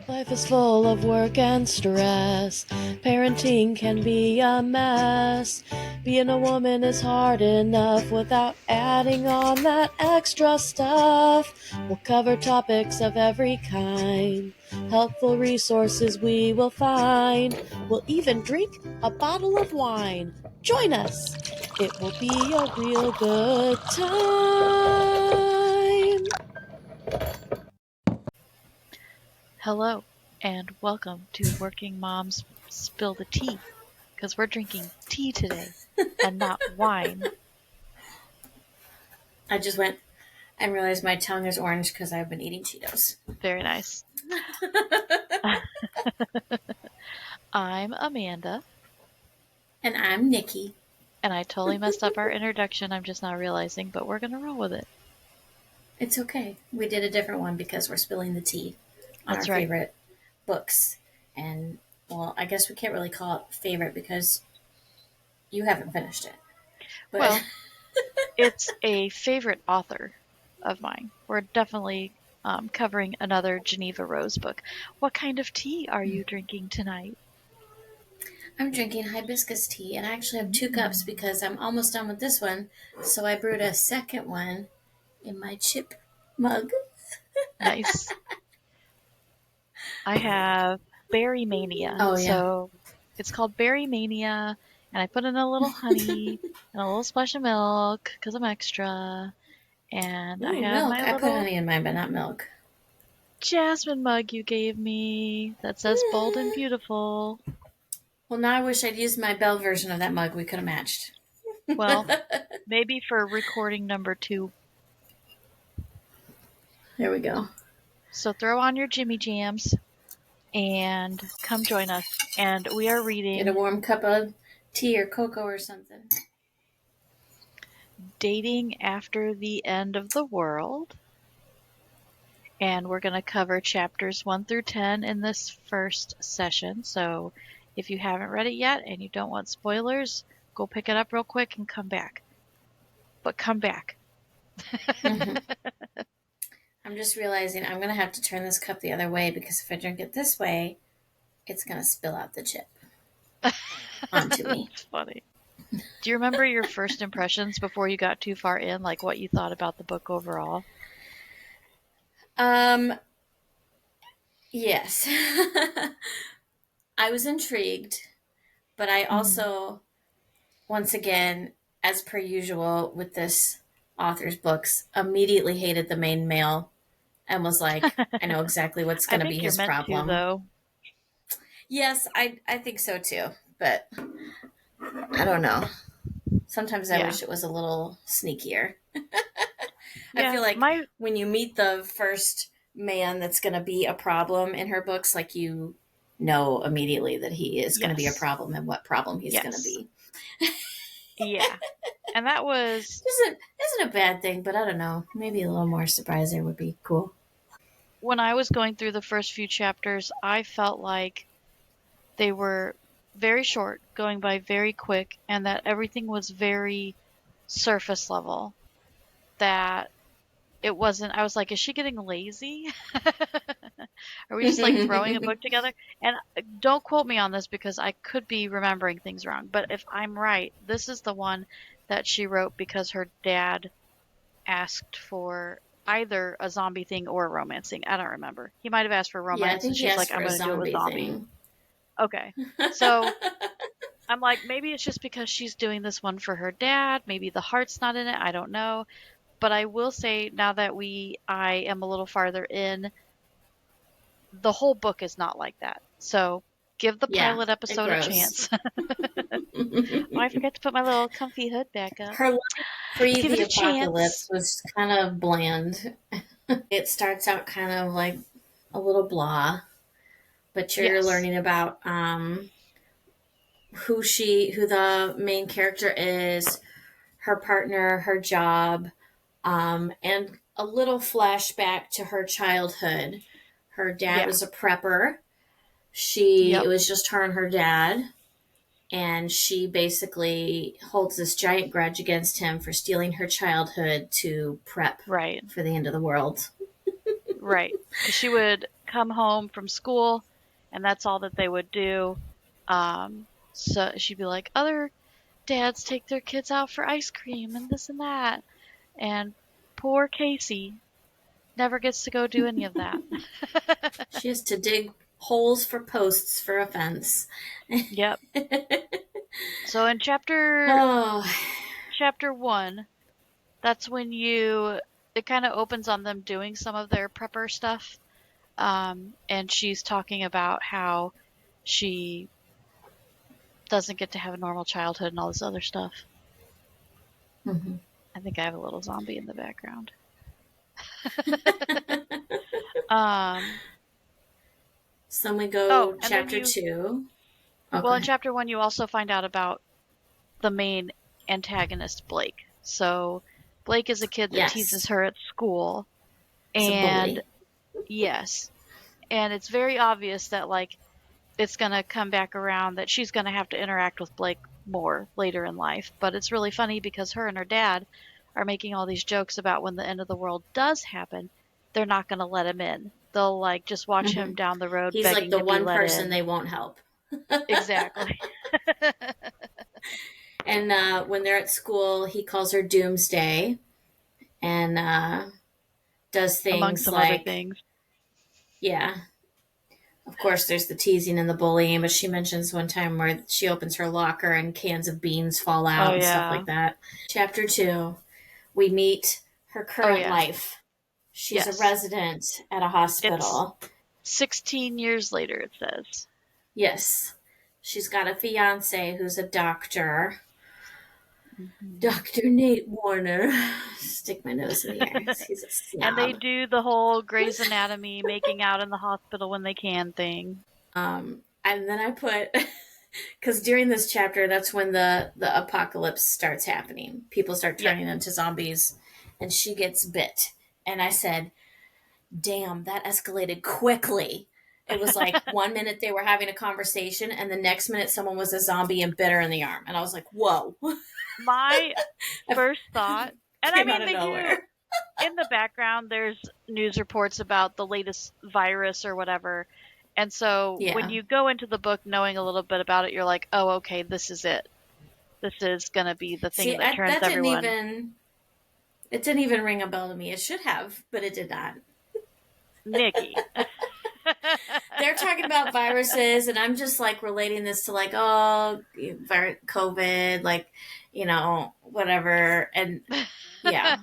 Life is full of work and stress. Parenting can be a mess. Being a woman is hard enough without adding on that extra stuff. We'll cover topics of every kind. Helpful resources we will find. We'll even drink a bottle of wine. Join us. It will be a real good time. Hello, and welcome to Working Moms Spill the Tea, because we're drinking tea today and not wine. I just went and realized my tongue is orange because I've been eating Cheetos. Very nice. I'm Amanda. And I'm Nikki. And I totally messed up our introduction, I'm just now realizing, but we're going to roll with it. It's okay. We did a different one because we're spilling the tea on That's our right. favorite books. And, well, I guess we can't really call it favorite because you haven't finished it. But Well, it's a favorite author of mine. We're definitely covering another Jeneva Rose book. What kind of tea are you drinking tonight? I'm drinking hibiscus tea, and I actually have 2 cups because I'm almost done with this one. So I brewed a second one in my chip mug. Nice. I have Berry Mania. Oh, yeah. So it's called Berry Mania, and I put in a little honey and a little splash of milk because I'm extra. And I Ooh, have milk. my I put little honey in mine, but not milk. jasmine mug you gave me that says bold and beautiful. Well, now I wish I'd used my Belle version of that mug. We could have matched. Well, maybe for recording number 2. There we go. So throw on your Jimmy Jams and come join us. And we are reading Get a warm cup of tea or cocoa or something. Dating After the End of the World. And we're going to cover chapters 1 through 10 in this first session. So if you haven't read it yet and you don't want spoilers, go pick it up real quick and come back. But come back. Mm-hmm. I'm just realizing I'm going to have to turn this cup the other way because if I drink it this way, it's going to spill out the chip onto me. It's funny. Do you remember your first impressions before you got too far in, like what you thought about the book overall? Yes. I was intrigued, but I also, once again, as per usual with this author's books, immediately hated the main male and was like, I know exactly what's going to be his problem. Though. Yes, I think so too, but I don't know. Sometimes I wish it was a little sneakier. I feel like when you meet the first man that's going to be a problem in her books, like you know immediately that he is going to be a problem and what problem he's going to be. Yeah. And that was... Isn't a bad thing, but I don't know. Maybe a little more surprise there would be cool. When I was going through the first few chapters, I felt like they were very short, going by very quick, and that everything was very surface level. That it wasn't... I was like, is she getting lazy? Are we just like throwing a book together? And don't quote me on this because I could be remembering things wrong. But if I'm right, this is the one that she wrote because her dad asked for either a zombie thing or a romance thing. I don't remember. He might have asked for romance, yeah, I think and she's like, I'm going to do it with zombie. Thing. Okay. So I'm like, maybe it's just because she's doing this one for her dad. Maybe the heart's not in it. I don't know. But I will say now that I am a little farther in, the whole book is not like that. So give the pilot episode a chance. Oh, I forgot to put my little comfy hood back up. Her life pre the apocalypse was kind of bland. It starts out kind of like a little blah, but you're learning about who the main character is, her partner, her job, and a little flashback to her childhood. Her dad was a prepper. It was just her and her dad. And she basically holds this giant grudge against him for stealing her childhood to prep for the end of the world. Right. She would come home from school, and that's all that they would do. So she'd be like, other dads take their kids out for ice cream and this and that. And poor Casey never gets to go do any of that. She has to dig holes for posts for a fence. Yep. So in Oh, chapter 1, that's when it kind of opens on them doing some of their prepper stuff. And she's talking about how she doesn't get to have a normal childhood and all this other stuff. mhm. I think I have a little zombie in the background. So then we go And then chapter 2. well, in Okay. chapter 1, you also find out about the main antagonist, Blake. So Blake is a kid that teases Yes. her at school. It's a And bully. yes, and it's very obvious that, like, it's going to come back around that she's going to have to interact with Blake more later in life. But it's really funny because her and her dad are making all these jokes about when the end of the world does happen, they're not going to let him in. They'll, like, just watch him Mhm. down the road He's like begging the to be one let person in. they won't help. Exactly. And when they're at school, he calls her Doomsday and does Among things some other like, things. yeah, of course, there's the teasing and the bullying, but she mentions one time where she opens her locker and cans of beans fall Oh, out and stuff yeah. like that. Chapter 2, we meet her Oh, current yeah. life. She's a Yes. resident at a It's hospital. 16 years later, it says. Yes. She's got a fiance who's a doctor. Mm-hmm. Dr. Nate Warner. Stick my nose in the air. He's a And they snob. do the whole Grey's Anatomy making out in the hospital when they can thing. And then I put, because during this chapter, that's when the apocalypse starts happening. People start Yeah. turning into zombies, and she gets bit. And I said, damn, that escalated quickly. It was like 1 minute they were having a conversation, and the next minute someone was a zombie and bit her in the arm. And I was like, whoa. My first thought, and I Came out mean, of they do, nowhere. in the background, there's news reports about the latest virus or whatever. And so when Yeah. you go into the book knowing a little bit about it, you're like, oh, okay, this is it. This is going to be the thing See, that turns that didn't everyone. even, it didn't even ring a bell to me. It should have, but it did not. Nikki. They're talking about viruses, and I'm just like relating this to like, oh, COVID, like, whatever. And yeah,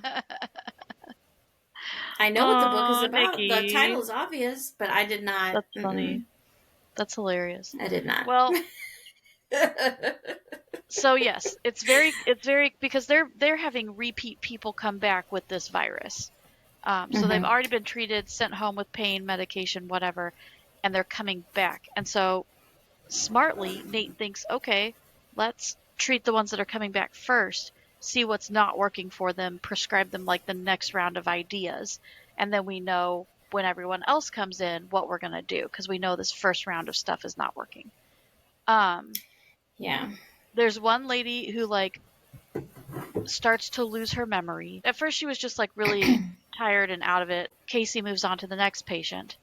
I know what the book is Oh, about. The title Nikki. is obvious, but I did not. That's funny. That's hilarious. I did not. Well, so yes, it's very because they're having repeat people come back with this virus. So they've Mm-hmm. already been treated, sent home with pain medication, whatever, and they're coming back. And so smartly, Nate thinks, okay, let's treat the ones that are coming back first, see what's not working for them, prescribe them like the next round of ideas, and then we know when everyone else comes in what we're gonna do because we know this first round of stuff is not working. Um, Yeah. there's one lady who like starts to lose her memory. At first, she was just like really tired and out of it. Casey moves on to the next patient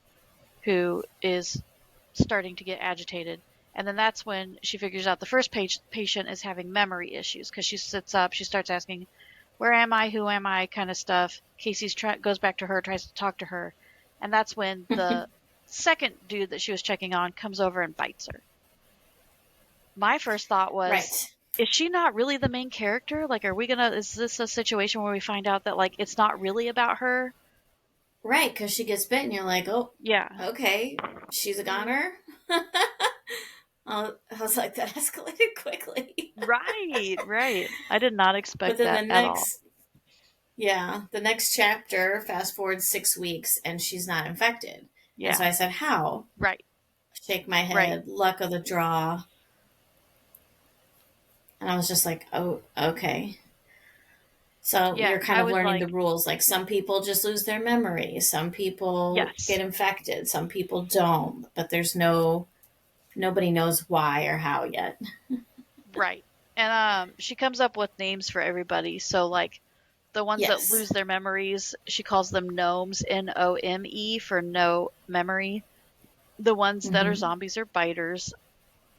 who is starting to get agitated. And then that's when she figures out the first patient is having memory issues because she sits up, she starts asking, where am I? Who am I? Kind of stuff. Casey goes back to her, tries to talk to her. And that's when the second dude that she was checking on comes over and bites her. My first thought was, Right. is she not really the main character? Like, is this a situation where we find out that, like, it's not really about her? Right, because she gets bit, and you're like, oh, Yeah. okay, she's a goner. I was like, that escalated quickly. Right. I did not But expect then that at all. the next chapter, fast forward 6 weeks, and she's not infected. And so Yeah. I said, how? Right. Shake my Right. head, luck of the draw. And I was just like, oh, okay. So Yeah. you're kind I of was learning like, the rules. Like some people just lose their memory. Some people yes. get infected. Some people don't. But nobody knows why or how yet. Right. And she comes up with names for everybody. So, like, The ones that Yes. lose their memories, she calls them gnomes, Nome, for no memory. The ones that are Mm-hmm. zombies are biters,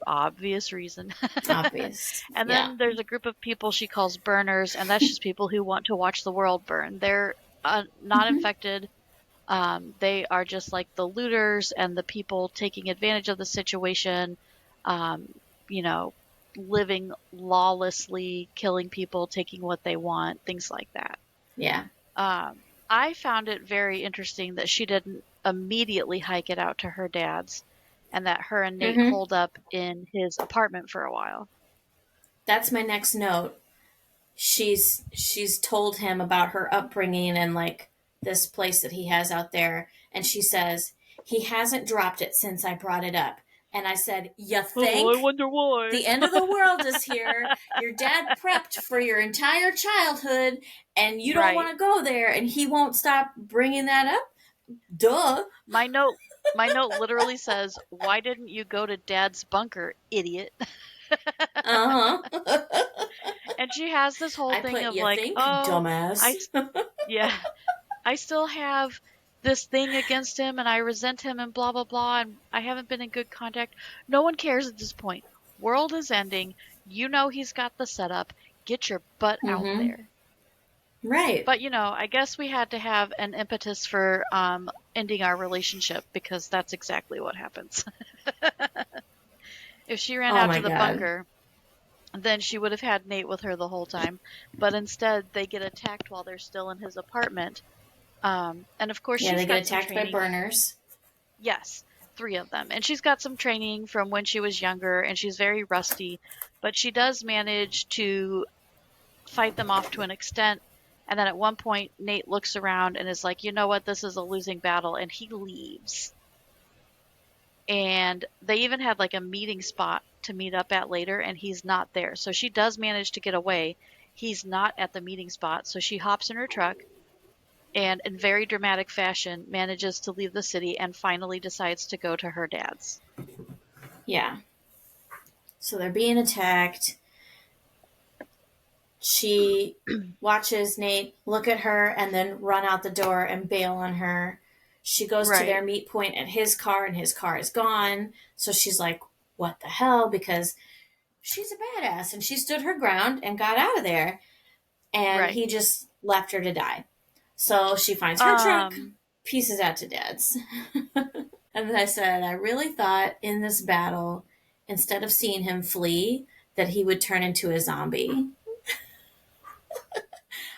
obvious reason. Obvious. And Yeah. then there's a group of people she calls burners, and that's just people who want to watch the world burn. They're not Mm-hmm. infected. They are just like the looters and the people taking advantage of the situation, um, you know, living lawlessly, killing people, taking what they want, things like that. Yeah. I found it very interesting that she didn't immediately hike it out to her dad's, and that her and Nate Mm-hmm. holed up in his apartment for a while. That's my next note. She's told him about her upbringing and like this place that he has out there, and she says he hasn't dropped it since I brought it up. And I said, "You Oh, I think wonder why. the end of the world is here? Your dad prepped for your entire childhood, and you don't want Right. to go there, and he won't stop bringing that up? Duh." My note literally says, "Why didn't you go to Dad's bunker, idiot?" Uh huh. And she has this whole I thing put of you like, think, "Oh, dumbass. yeah, I still have this thing against him and I resent him and blah blah blah and I haven't been in good contact." No one cares at this point. World is ending. You know he's got the setup. Get your butt out Mm-hmm. there. Right. But I guess we had to have an impetus for ending our relationship because that's exactly what happens. If she ran Oh out to my the god. bunker, then she would have had Nate with her the whole time. But instead, they get attacked while they're still in his apartment. And of course, Yeah, she's they get got some attacked by training. burners. Yes, three of them. And she's got some training from when she was younger, and she's very rusty. But she does manage to fight them off to an extent. And then at one point, Nate looks around and is like, you know what, this is a losing battle. And he leaves. And they even had like a meeting spot to meet up at later, and he's not there. So she does manage to get away. He's not at the meeting spot. So she hops in her truck and, in very dramatic fashion, manages to leave the city and finally decides to go to her dad's. Yeah. So they're being attacked. She watches Nate look at her and then run out the door and bail on her. She goes to their Right. meet point at his car, and his car is gone. So she's like, what the hell? Because she's a badass and she stood her ground and got out of there. And Right. he just left her to die. So she finds her truck, Um, pieces out to Dad's. And then I said, I really thought in this battle, instead of seeing him flee, that he would turn into a zombie.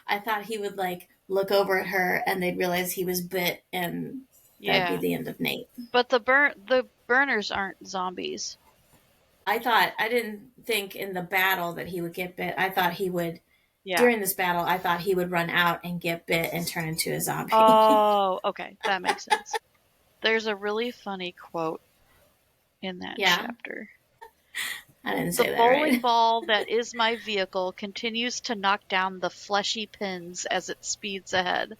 I thought he would like look over at her and they'd realize he was bit, and that'd be yeah. the end of Nate. But the burners aren't zombies. I didn't think in the battle that he would get bit. I thought he would, Yeah. during this battle, I thought he would run out and get bit and turn into a zombie. Oh, okay. That makes sense. There's a really funny quote in that Yeah, chapter. I didn't The say that bowling right. ball that is my vehicle continues to knock down the fleshy pins as it speeds ahead. I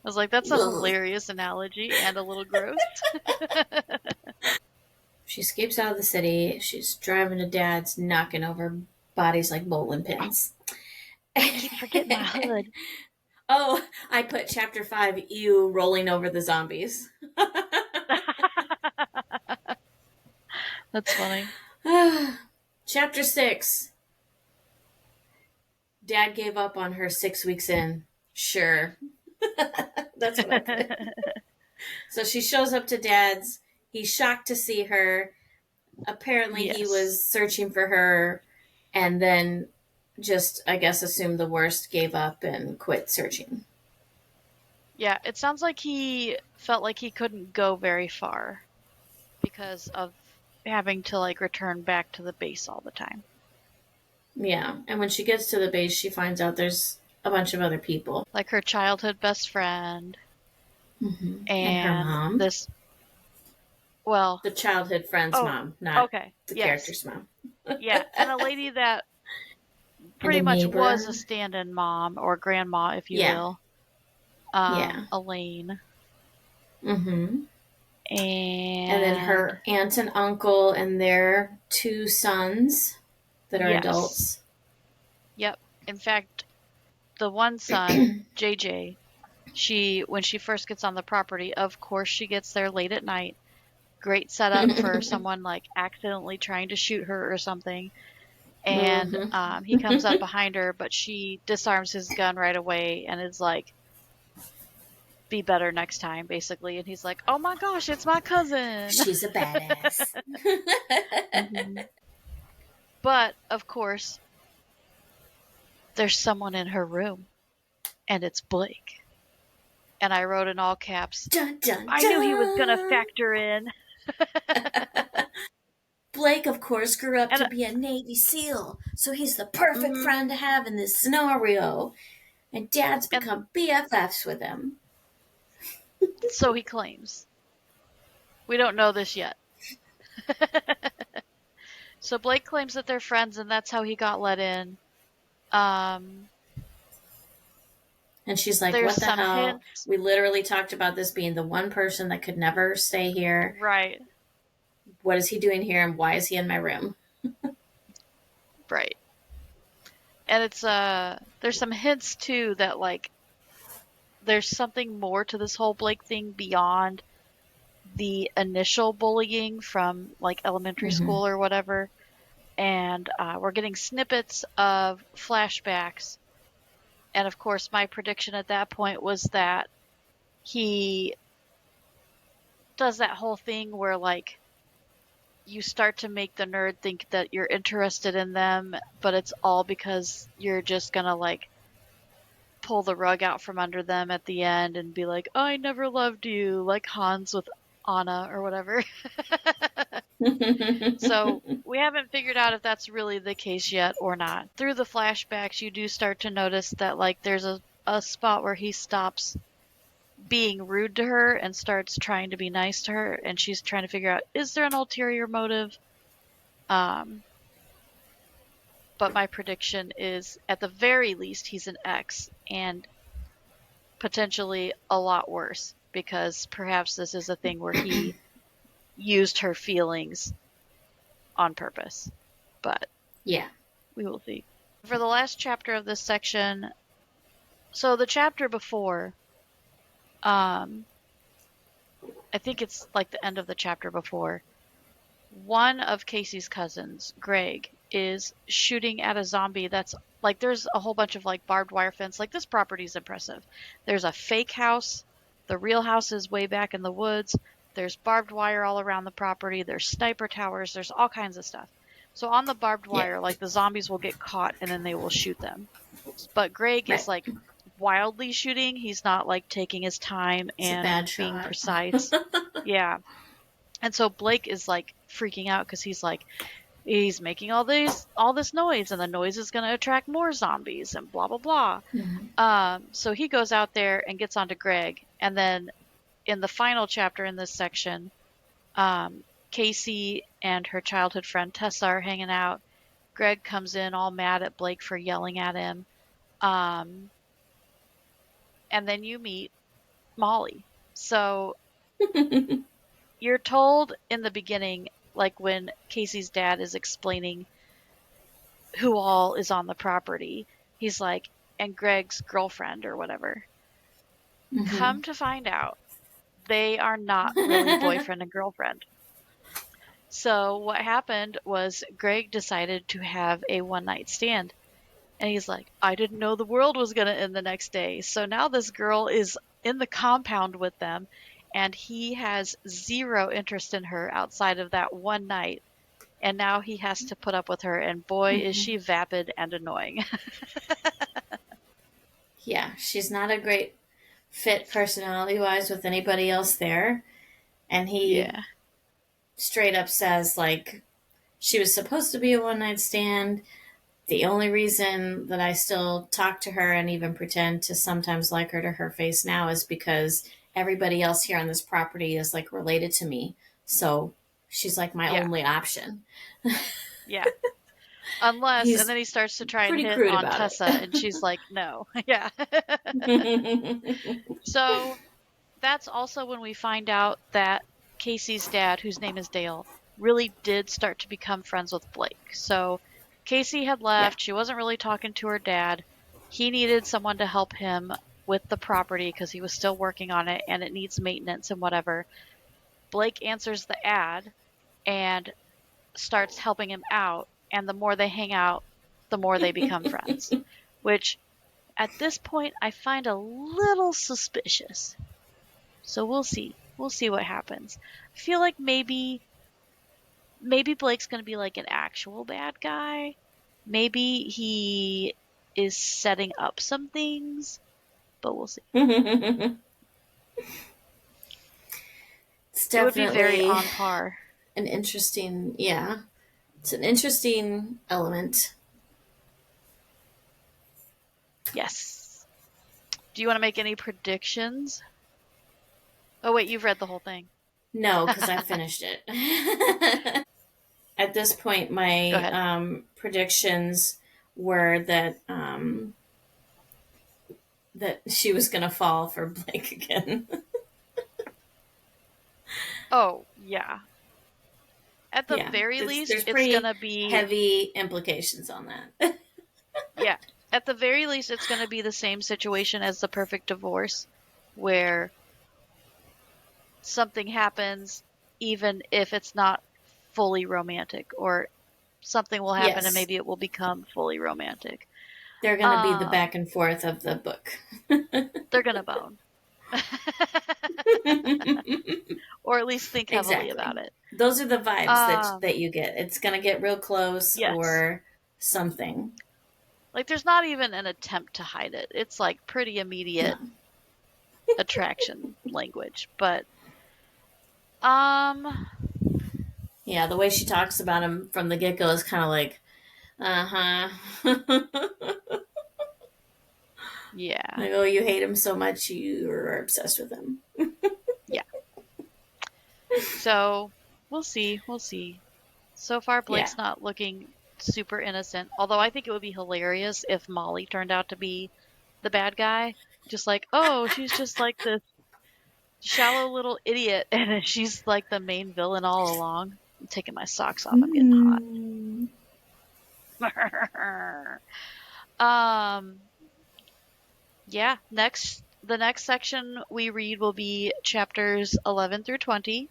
was like, that's a Ugh. hilarious analogy and a little gross. She escapes out of the city. She's driving to Dad's, knocking over bodies like bowling pins. I keep forgetting my hood. Oh, I put chapter 5, you rolling over the zombies. That's funny. Chapter 6, Dad gave up on her 6 weeks in. Sure. That's what I put. So she shows up to Dad's. He's shocked to see her. Apparently, he Yes. was searching for her and then just, I guess, assumed the worst, gave up, and quit searching. Yeah, it sounds like he felt like he couldn't go very far because of having to like return back to the base all the time. Yeah. And when she gets to the base, she finds out there's a bunch of other people. Like her childhood best friend And her and mom. this, well, The childhood friend's oh, mom, not okay, the yes. character's mom. Yeah, and a lady that And a pretty much was a neighbor. stand-in mom or grandma, if you Yeah. will, Yeah. Elaine. Mm-hmm. And then And her aunt and uncle and their 2 sons that are yes, adults. yep. In fact, the one son, JJ, when she first gets on the property, of course she gets there late at night. Great setup for someone like accidentally trying to shoot her or something. And he comes up behind her, but she disarms his gun right away and is like, be better next time, basically. And he's like, oh my gosh, it's my cousin. She's a badass. But, of course, there's someone in her room, and it's Blake. And I wrote in all caps, dun, dun, I dun. knew he was going to factor in. Blake, of course, grew up to be a Navy SEAL, so he's the perfect friend to have in this scenario. And Dad's become BFFs with him. So he claims. We don't know this yet. So Blake claims that they're friends, and that's how he got let in. And she's like, what the hell? Hints. We literally talked about this being the one person that could never stay here. Right. What is he doing here, and why is he in my room? Right. And it's, there's some hints, too, that, like, there's something more to this whole Blake thing beyond the initial bullying from, like, elementary school or whatever. And we're getting snippets of flashbacks. And, of course, my prediction at that point was that he does that whole thing where, like, you start to make the nerd think that you're interested in them, but it's all because you're just gonna, like, pull the rug out from under them at the end and be like, I never loved you, like Hans with Anna or whatever. So we haven't figured out if that's really the case yet or not. Through the flashbacks, you do start to notice that, like, there's a spot where he stops being rude to her and starts trying to be nice to her, and she's trying to figure out, is there an ulterior motive? But my prediction is, at the very least, he's an ex, and potentially a lot worse, because perhaps this is a thing where he used her feelings on purpose. But yeah, we will see. For the last chapter of this section, so the chapter before, I think it's like the end of the chapter before, one of Casey's cousins, Greg, is shooting at a zombie that's, like, there's a whole bunch of, like, barbed wire fence. Like, this property is impressive. There's a fake house. The real house is way back in the woods. There's barbed wire all around the property. There's sniper towers. There's all kinds of stuff. So on the barbed wire, like, the zombies will get caught and then they will shoot them. But Greg is, like, wildly shooting. He's not, like, taking his time and being precise. Yeah. And so Blake is, like, freaking out because he's like, he's making all this noise, and the noise is going to attract more zombies and blah, blah, blah. So he goes out there and gets onto Greg. And then in the final chapter in this section, Casey and her childhood friend Tessa are hanging out. Greg comes in all mad at Blake for yelling at him. And then you meet Molly. So you're told in the beginning, like when Casey's dad is explaining who all is on the property, he's like, and Greg's girlfriend or whatever. Come to find out, they are not really boyfriend and girlfriend. So what happened was Greg decided to have a one-night stand. And he's like, I didn't know the world was going to end the next day. So now this girl is in the compound with them, and he has zero interest in her outside of that one night. And now he has to put up with her, and boy, is she vapid and annoying. Yeah, she's not a great fit personality-wise with anybody else there. And he straight up says, like, she was supposed to be a one-night stand. The only reason that I still talk to her and even pretend to sometimes like her to her face now is because everybody else here on this property is, like, related to me. So she's, like, my only option. Yeah. Unless, and then he starts to try and hit on Tessa, and she's like, no. Yeah. So that's also when we find out that Casey's dad, whose name is Dale, really did start to become friends with Blake. So Casey had left. She wasn't really talking to her dad. he needed someone to help him with the property because he was still working on it and it needs maintenance and whatever. Blake answers the ad and starts helping him out, and the more they hang out, the more they become friends. Which, at this point, I find a little suspicious. So we'll see. We'll see what happens. I feel like maybe Blake's gonna be like an actual bad guy. Maybe he is setting up some things, but we'll see. It's It would be very definitely on par. an interesting, yeah. It's an interesting element. Yes. Do you want to make any predictions? Oh wait, you've read the whole thing. No, because I finished it. At this point, Go my ahead. predictions were that she was going to fall for Blake again. Oh, yeah. At the Yeah, very least, there's it's pretty gonna be, heavy implications on that. yeah. At the very least, it's gonna be the same situation as the perfect divorce, where something happens even if it's not fully romantic, or something will happen and Yes, maybe it will become fully romantic. they're going to be the back and forth of the book. They're gonna bone. Or at least think heavily Exactly. about it. Those are the vibes Um, that you get. It's going to get real close yes. or something. Like there's not even an attempt to hide it. It's like pretty No. immediate attraction language. But um Yeah, the way she talks about him from the get go is kind of like, uh-huh. yeah. Like, oh, you hate him so much, you are obsessed with him. Yeah. So we'll see. We'll see. So far Yeah. Blake's not looking super innocent. Although I think it would be hilarious if Molly turned out to be the bad guy. Just like, oh, she's just like this shallow little idiot and she's like the main villain all along. I'm taking my socks off. I'm getting hot. Mm. um yeah, the next section we read will be chapters 11 through 20.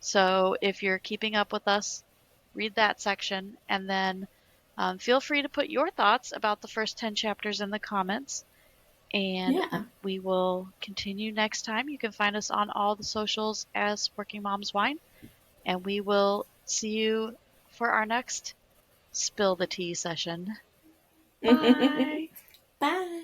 So if you're keeping up with us, read that section, and then feel free to put your thoughts about the first 10 chapters in the comments, and Yeah. we will continue next time. You can find us on all the socials as Working Moms Wine, and we will see you for our next Spill the Tea session. Bye. Bye.